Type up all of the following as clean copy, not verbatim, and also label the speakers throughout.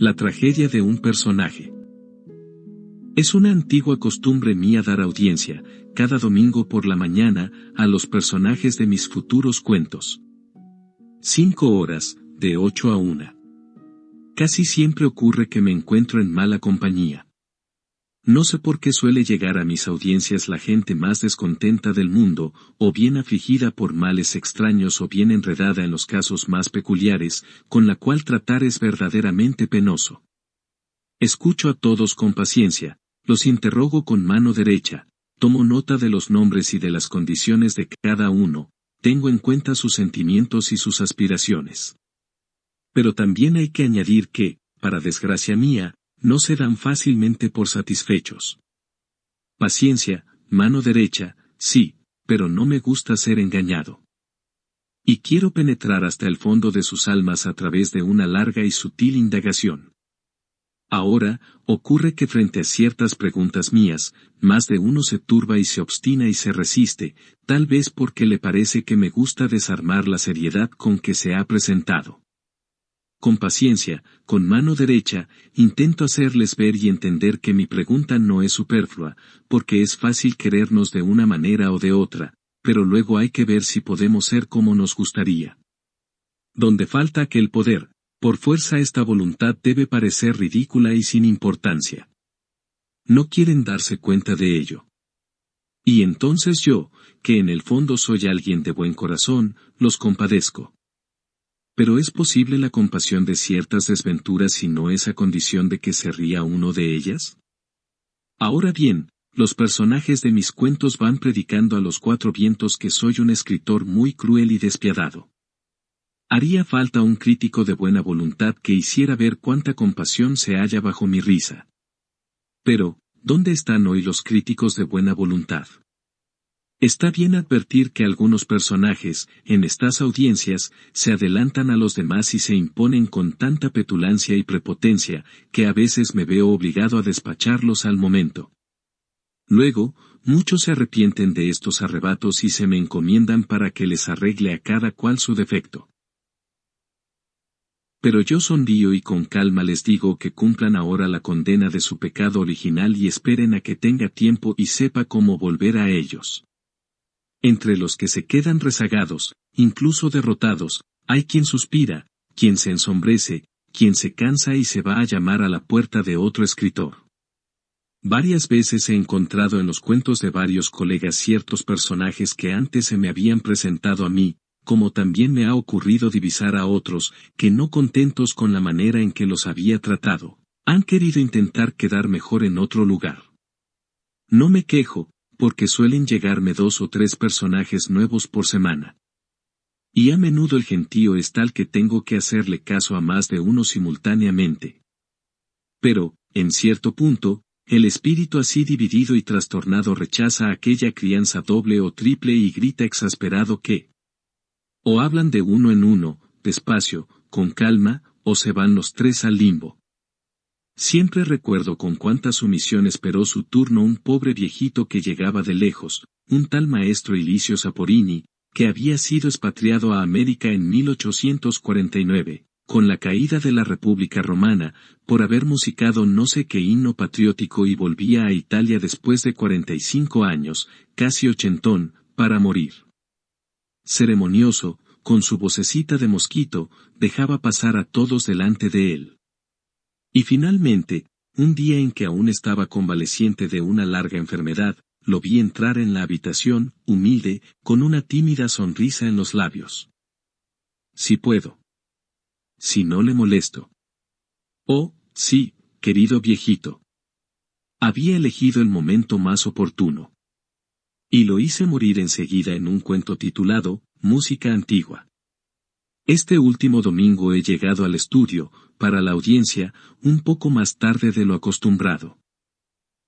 Speaker 1: La tragedia de un personaje. Es una antigua costumbre mía dar audiencia, cada domingo por la mañana, a los personajes de mis futuros cuentos. 5 horas, de 8 a 1. Casi siempre ocurre que me encuentro en mala compañía. No sé por qué suele llegar a mis audiencias la gente más descontenta del mundo, o bien afligida por males extraños o bien enredada en los casos más peculiares, con la cual tratar es verdaderamente penoso. Escucho a todos con paciencia, los interrogo con mano derecha, tomo nota de los nombres y de las condiciones de cada uno, tengo en cuenta sus sentimientos y sus aspiraciones. Pero también hay que añadir que, para desgracia mía, no se dan fácilmente por satisfechos. Paciencia, mano derecha, sí, pero no me gusta ser engañado. Y quiero penetrar hasta el fondo de sus almas a través de una larga y sutil indagación. Ahora, ocurre que frente a ciertas preguntas mías, más de uno se turba y se obstina y se resiste, tal vez porque le parece que me gusta desarmar la seriedad con que se ha presentado. Con paciencia, con mano derecha, intento hacerles ver y entender que mi pregunta no es superflua, porque es fácil querernos de una manera o de otra, pero luego hay que ver si podemos ser como nos gustaría. Donde falta aquel poder, por fuerza esta voluntad debe parecer ridícula y sin importancia. No quieren darse cuenta de ello. Y entonces yo, que en el fondo soy alguien de buen corazón, los compadezco. Pero ¿es posible la compasión de ciertas desventuras si no es a condición de que se ría uno de ellas? Ahora bien, los personajes de mis cuentos van predicando a los 4 vientos que soy un escritor muy cruel y despiadado. Haría falta un crítico de buena voluntad que hiciera ver cuánta compasión se halla bajo mi risa. Pero, ¿dónde están hoy los críticos de buena voluntad? Está bien advertir que algunos personajes, en estas audiencias, se adelantan a los demás y se imponen con tanta petulancia y prepotencia, que a veces me veo obligado a despacharlos al momento. Luego, muchos se arrepienten de estos arrebatos y se me encomiendan para que les arregle a cada cual su defecto. Pero yo sonrío y con calma les digo que cumplan ahora la condena de su pecado original y esperen a que tenga tiempo y sepa cómo volver a ellos. Entre los que se quedan rezagados, incluso derrotados, hay quien suspira, quien se ensombrece, quien se cansa y se va a llamar a la puerta de otro escritor. Varias veces he encontrado en los cuentos de varios colegas ciertos personajes que antes se me habían presentado a mí, como también me ha ocurrido divisar a otros, que no contentos con la manera en que los había tratado, han querido intentar quedar mejor en otro lugar. No me quejo, porque suelen llegarme 2 o 3 personajes nuevos por semana. Y a menudo el gentío es tal que tengo que hacerle caso a más de uno simultáneamente. Pero, en cierto punto, el espíritu así dividido y trastornado rechaza aquella crianza doble o triple y grita exasperado que o hablan de uno en uno, despacio, con calma, o se van los 3 al limbo. Siempre recuerdo con cuánta sumisión esperó su turno un pobre viejito que llegaba de lejos, un tal maestro Ilicio Saporini, que había sido expatriado a América en 1849, con la caída de la República Romana, por haber musicado no sé qué himno patriótico y volvía a Italia después de 45 años, casi ochentón, para morir. Ceremonioso, con su vocecita de mosquito, dejaba pasar a todos delante de él. Y finalmente, un día en que aún estaba convaleciente de una larga enfermedad, lo vi entrar en la habitación, humilde, con una tímida sonrisa en los labios. Si puedo. Si no le molesto. Oh, sí, querido viejito. Había elegido el momento más oportuno. Y lo hice morir enseguida en un cuento titulado, Música Antigua. Este último domingo he llegado al estudio, para la audiencia, un poco más tarde de lo acostumbrado.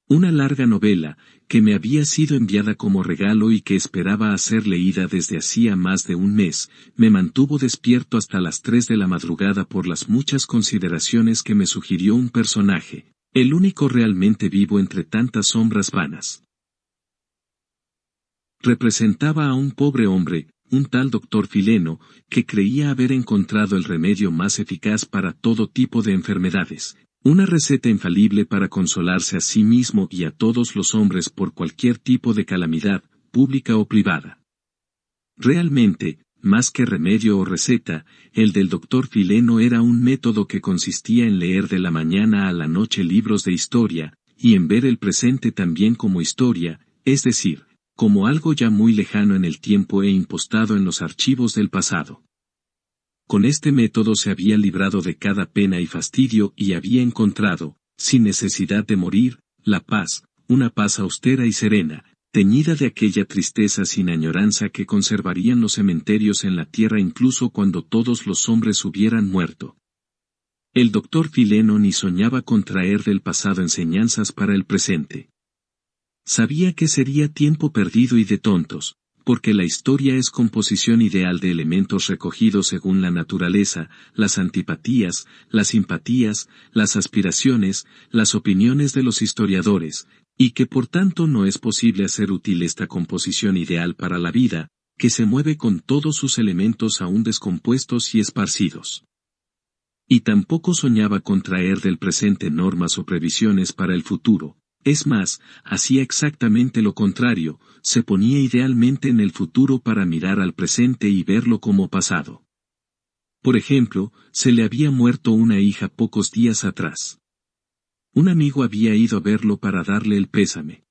Speaker 1: Una larga novela, que me había sido enviada como regalo y que esperaba ser leída desde hacía más de un mes, me mantuvo despierto hasta las 3 de la madrugada por las muchas consideraciones que me sugirió un personaje, el único realmente vivo entre tantas sombras vanas. Representaba a un pobre hombre, un tal doctor Fileno, que creía haber encontrado el remedio más eficaz para todo tipo de enfermedades, una receta infalible para consolarse a sí mismo y a todos los hombres por cualquier tipo de calamidad, pública o privada. Realmente, más que remedio o receta, el del doctor Fileno era un método que consistía en leer de la mañana a la noche libros de historia, y en ver el presente también como historia, es decir, como algo ya muy lejano en el tiempo e impostado en los archivos del pasado. Con este método se había librado de cada pena y fastidio y había encontrado, sin necesidad de morir, la paz, una paz austera y serena, teñida de aquella tristeza sin añoranza que conservarían los cementerios en la tierra incluso cuando todos los hombres hubieran muerto. El doctor Fileno ni soñaba con traer del pasado enseñanzas para el presente. Sabía que sería tiempo perdido y de tontos, porque la historia es composición ideal de elementos recogidos según la naturaleza, las antipatías, las simpatías, las aspiraciones, las opiniones de los historiadores, y que por tanto no es posible hacer útil esta composición ideal para la vida, que se mueve con todos sus elementos aún descompuestos y esparcidos. Y tampoco soñaba con traer del presente normas o previsiones para el futuro. Es más, hacía exactamente lo contrario, se ponía idealmente en el futuro para mirar al presente y verlo como pasado. Por ejemplo, se le había muerto una hija pocos días atrás. Un amigo había ido a verlo para darle el pésame.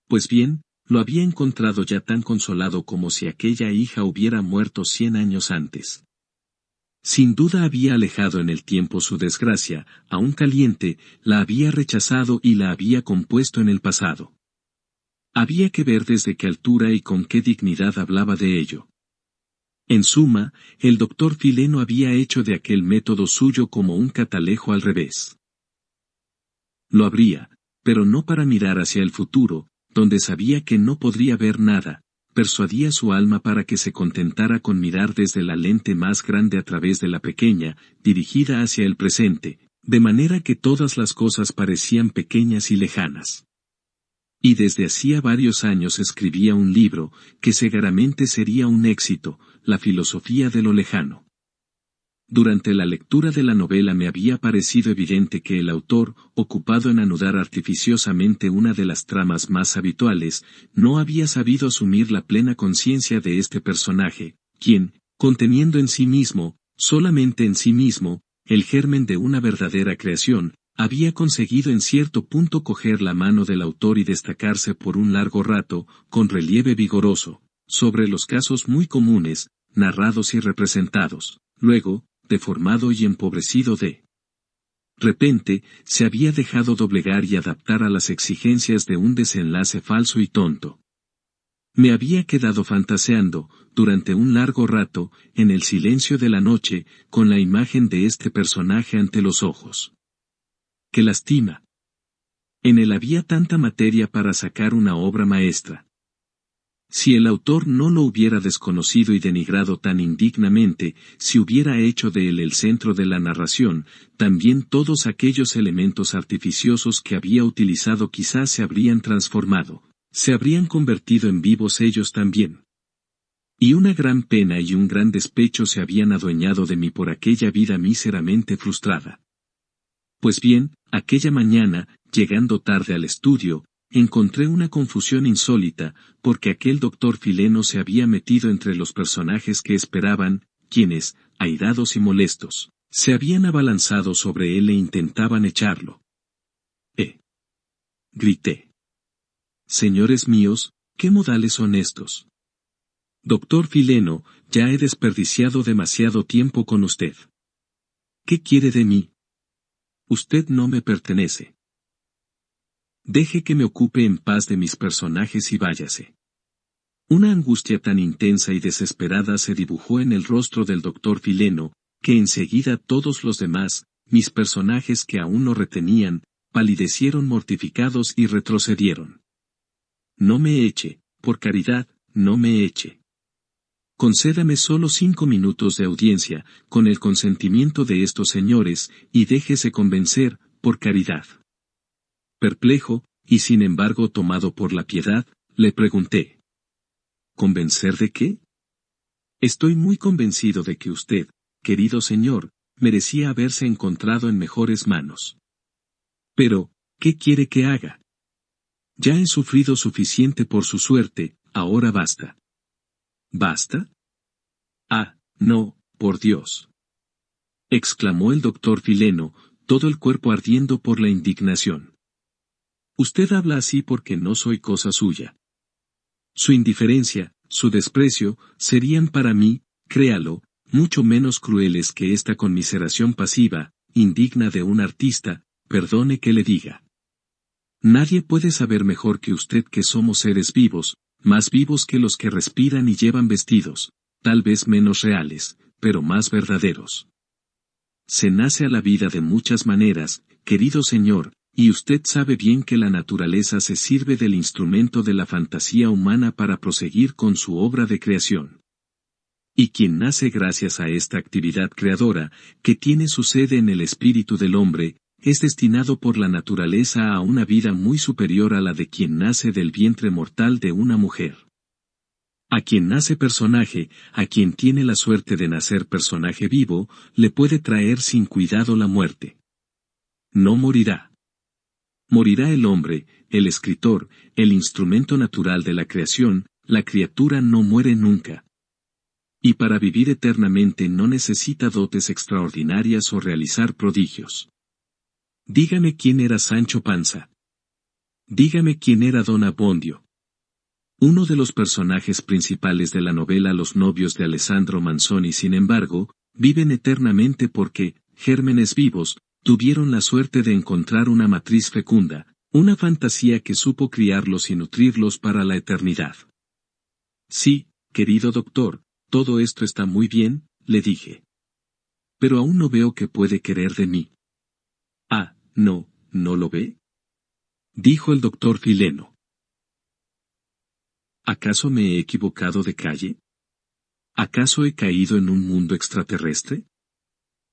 Speaker 1: Pues bien, lo había encontrado ya tan consolado como si aquella hija hubiera muerto 100 años antes. Sin duda había alejado en el tiempo su desgracia, aún caliente, la había rechazado y la había compuesto en el pasado. Había que ver desde qué altura y con qué dignidad hablaba de ello. En suma, el doctor Fileno había hecho de aquel método suyo como un catalejo al revés. Lo abría, pero no para mirar hacia el futuro, donde sabía que no podría ver nada. Persuadía su alma para que se contentara con mirar desde la lente más grande a través de la pequeña, dirigida hacia el presente, de manera que todas las cosas parecían pequeñas y lejanas. Y desde hacía varios años escribía un libro, que seguramente sería un éxito, La filosofía de lo lejano. Durante la lectura de la novela me había parecido evidente que el autor, ocupado en anudar artificiosamente una de las tramas más habituales, no había sabido asumir la plena conciencia de este personaje, quien, conteniendo en sí mismo, solamente en sí mismo, el germen de una verdadera creación, había conseguido en cierto punto coger la mano del autor y destacarse por un largo rato, con relieve vigoroso, sobre los casos muy comunes, narrados y representados. Luego, deformado y empobrecido de repente, se había dejado doblegar y adaptar a las exigencias de un desenlace falso y tonto. Me había quedado fantaseando, durante un largo rato, en el silencio de la noche, con la imagen de este personaje ante los ojos. ¡Qué lástima! En él había tanta materia para sacar una obra maestra. Si el autor no lo hubiera desconocido y denigrado tan indignamente, si hubiera hecho de él el centro de la narración, también todos aquellos elementos artificiosos que había utilizado quizás se habrían transformado, se habrían convertido en vivos ellos también. Y una gran pena y un gran despecho se habían adueñado de mí por aquella vida míseramente frustrada. Pues bien, aquella mañana, llegando tarde al estudio, encontré una confusión insólita, porque aquel doctor Fileno se había metido entre los personajes que esperaban, quienes, airados y molestos, se habían abalanzado sobre él e intentaban echarlo. Grité. Señores míos, ¿qué modales son estos? Doctor Fileno, ya he desperdiciado demasiado tiempo con usted. ¿Qué quiere de mí? Usted no me pertenece. Deje que me ocupe en paz de mis personajes y váyase. Una angustia tan intensa y desesperada se dibujó en el rostro del doctor Fileno, que enseguida todos los demás, mis personajes que aún lo retenían, palidecieron mortificados y retrocedieron. No me eche, por caridad, no me eche. Concédame solo 5 minutos de audiencia, con el consentimiento de estos señores, y déjese convencer, por caridad. Perplejo, y sin embargo tomado por la piedad, le pregunté. ¿Convencer de qué? Estoy muy convencido de que usted, querido señor, merecía haberse encontrado en mejores manos. Pero, ¿qué quiere que haga? Ya he sufrido suficiente por su suerte, ahora basta. ¿Basta? Ah, no, por Dios. Exclamó el doctor Fileno, todo el cuerpo ardiendo por la indignación. Usted habla así porque no soy cosa suya. Su indiferencia, su desprecio, serían para mí, créalo, mucho menos crueles que esta conmiseración pasiva, indigna de un artista, perdone que le diga. Nadie puede saber mejor que usted que somos seres vivos, más vivos que los que respiran y llevan vestidos, tal vez menos reales, pero más verdaderos. Se nace a la vida de muchas maneras, querido señor, y usted sabe bien que la naturaleza se sirve del instrumento de la fantasía humana para proseguir con su obra de creación. Y quien nace gracias a esta actividad creadora, que tiene su sede en el espíritu del hombre, es destinado por la naturaleza a una vida muy superior a la de quien nace del vientre mortal de una mujer. A quien nace personaje, a quien tiene la suerte de nacer personaje vivo, le puede traer sin cuidado la muerte. No morirá. Morirá el hombre, el escritor, el instrumento natural de la creación, la criatura no muere nunca. Y para vivir eternamente no necesita dotes extraordinarias o realizar prodigios. Dígame quién era Sancho Panza. Dígame quién era Don Abbondio. Uno de los personajes principales de la novela Los novios de Alessandro Manzoni, sin embargo, viven eternamente porque, gérmenes vivos, tuvieron la suerte de encontrar una matriz fecunda, una fantasía que supo criarlos y nutrirlos para la eternidad. Sí, querido doctor, todo esto está muy bien, le dije. Pero aún no veo qué puede querer de mí. Ah, no, ¿no lo ve? Dijo el doctor Fileno. ¿Acaso me he equivocado de calle? ¿Acaso he caído en un mundo extraterrestre?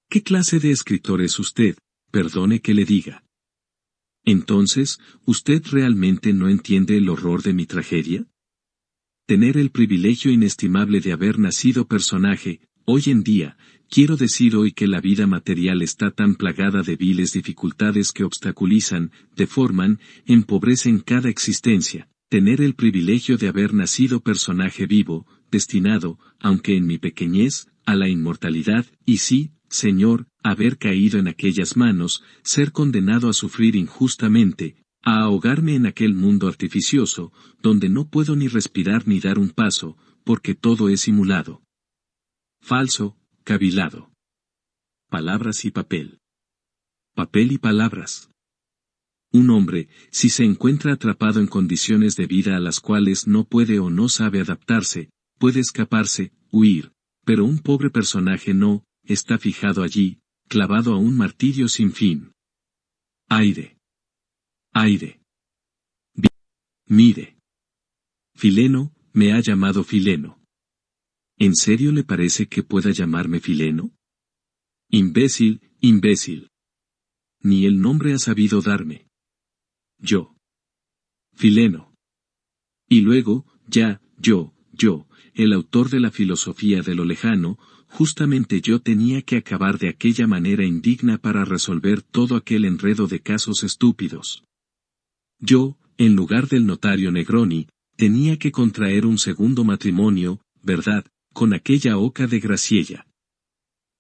Speaker 1: ¿Qué clase de escritor es usted? Perdone que le diga. Entonces, ¿usted realmente no entiende el horror de mi tragedia? Tener el privilegio inestimable de haber nacido personaje, hoy en día, quiero decir hoy que la vida material está tan plagada de viles dificultades que obstaculizan, deforman, empobrecen cada existencia. Tener el privilegio de haber nacido personaje vivo, destinado, aunque en mi pequeñez, a la inmortalidad, y sí, Señor, haber caído en aquellas manos, ser condenado a sufrir injustamente, a ahogarme en aquel mundo artificioso, donde no puedo ni respirar ni dar un paso, porque todo es simulado. Falso, cavilado. Palabras y papel. Papel y palabras. Un hombre, si se encuentra atrapado en condiciones de vida a las cuales no puede o no sabe adaptarse, puede escaparse, huir, pero un pobre personaje no, está fijado allí, clavado a un martirio sin fin. Aire. Aire. Mire. Fileno, me ha llamado Fileno. ¿En serio le parece que pueda llamarme Fileno? Imbécil, imbécil. Ni el nombre ha sabido darme. Yo. Fileno. Y luego, ya, yo, el autor de la filosofía de lo lejano, justamente yo tenía que acabar de aquella manera indigna para resolver todo aquel enredo de casos estúpidos. Yo, en lugar del notario Negroni, tenía que contraer un segundo matrimonio, ¿verdad?, con aquella oca de Graciella.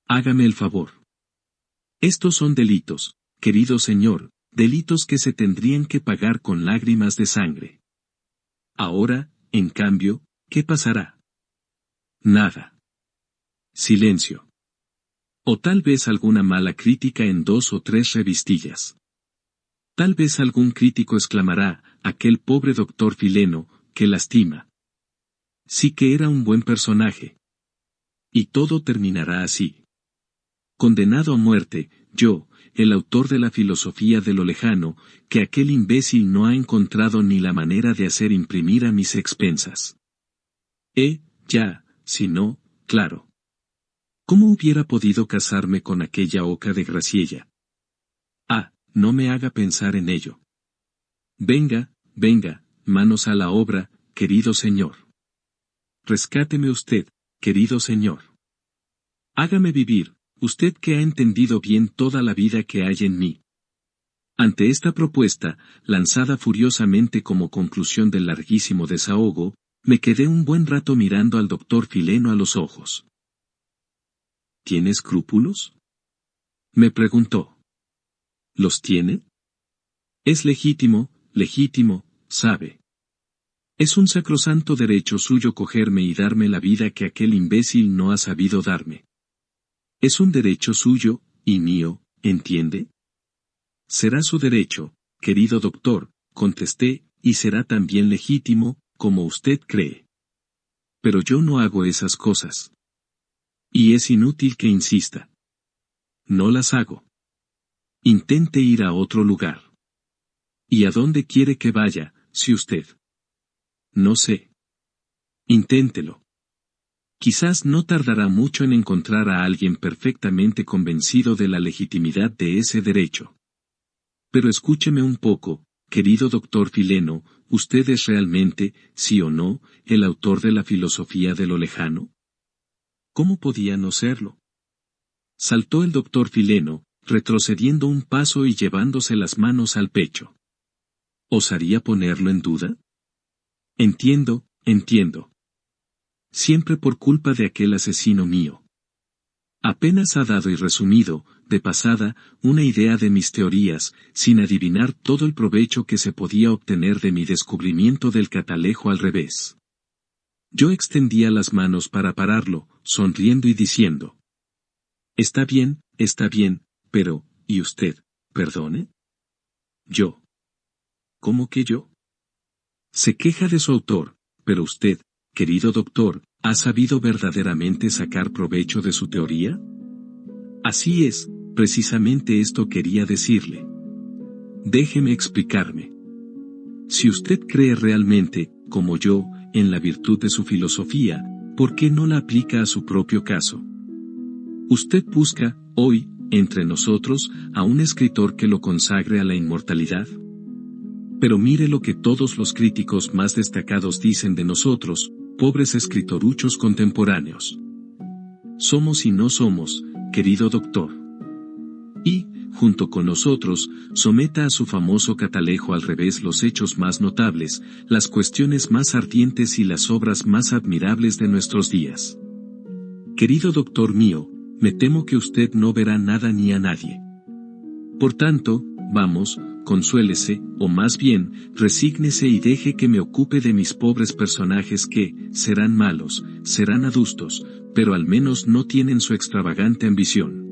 Speaker 1: Hágame el favor. Estos son delitos, querido señor, delitos que se tendrían que pagar con lágrimas de sangre. Ahora, en cambio, ¿qué pasará? Nada. Silencio. O tal vez alguna mala crítica en 2 o 3 revistillas. Tal vez algún crítico exclamará, aquel pobre doctor Fileno, que lastima. Sí que era un buen personaje. Y todo terminará así. Condenado a muerte, yo, el autor de la filosofía de lo lejano, que aquel imbécil no ha encontrado ni la manera de hacer imprimir a mis expensas. Ya, si no, claro. ¿Cómo hubiera podido casarme con aquella oca de Graciella? Ah, no me haga pensar en ello. Venga, manos a la obra, querido señor. Rescáteme usted, querido señor. Hágame vivir, usted que ha entendido bien toda la vida que hay en mí. Ante esta propuesta, lanzada furiosamente como conclusión del larguísimo desahogo, me quedé un buen rato mirando al doctor Fileno a los ojos. ¿Tiene escrúpulos?, me preguntó. ¿Los tiene? Es legítimo, sabe. Es un sacrosanto derecho suyo cogerme y darme la vida que aquel imbécil no ha sabido darme. Es un derecho suyo, y mío, ¿entiende? Será su derecho, querido doctor, contesté, y será también legítimo, como usted cree. Pero yo no hago esas cosas. Y es inútil que insista. No las hago. Intente ir a otro lugar. ¿Y a dónde quiere que vaya, si usted? No sé. Inténtelo. Quizás no tardará mucho en encontrar a alguien perfectamente convencido de la legitimidad de ese derecho. Pero escúcheme un poco, querido doctor Fileno, ¿usted es realmente, sí o no, el autor de la filosofía de lo lejano? ¿Cómo podía no serlo? Saltó el doctor Fileno, retrocediendo un paso y llevándose las manos al pecho. ¿Osaría ponerlo en duda? Entiendo. Siempre por culpa de aquel asesino mío. Apenas ha dado y resumido, de pasada, una idea de mis teorías, sin adivinar todo el provecho que se podía obtener de mi descubrimiento del catalejo al revés. Yo extendía las manos para pararlo, sonriendo y diciendo: Está bien, pero, ¿y usted, perdone? Yo. ¿Cómo que yo? Se queja de su autor, pero usted, querido doctor, ¿ha sabido verdaderamente sacar provecho de su teoría? Así es, precisamente esto quería decirle. Déjeme explicarme. Si usted cree realmente, como yo, en la virtud de su filosofía, ¿por qué no la aplica a su propio caso? Usted busca, hoy, entre nosotros, a un escritor que lo consagre a la inmortalidad. Pero mire lo que todos los críticos más destacados dicen de nosotros, pobres escritoruchos contemporáneos. Somos y no somos, querido doctor. Y, junto con nosotros, someta a su famoso catalejo al revés los hechos más notables, las cuestiones más ardientes y las obras más admirables de nuestros días. Querido doctor mío, me temo que usted no verá nada ni a nadie. Por tanto, vamos, consuélese, o más bien, resígnese y deje que me ocupe de mis pobres personajes que, serán malos, serán adustos, pero al menos no tienen su extravagante ambición.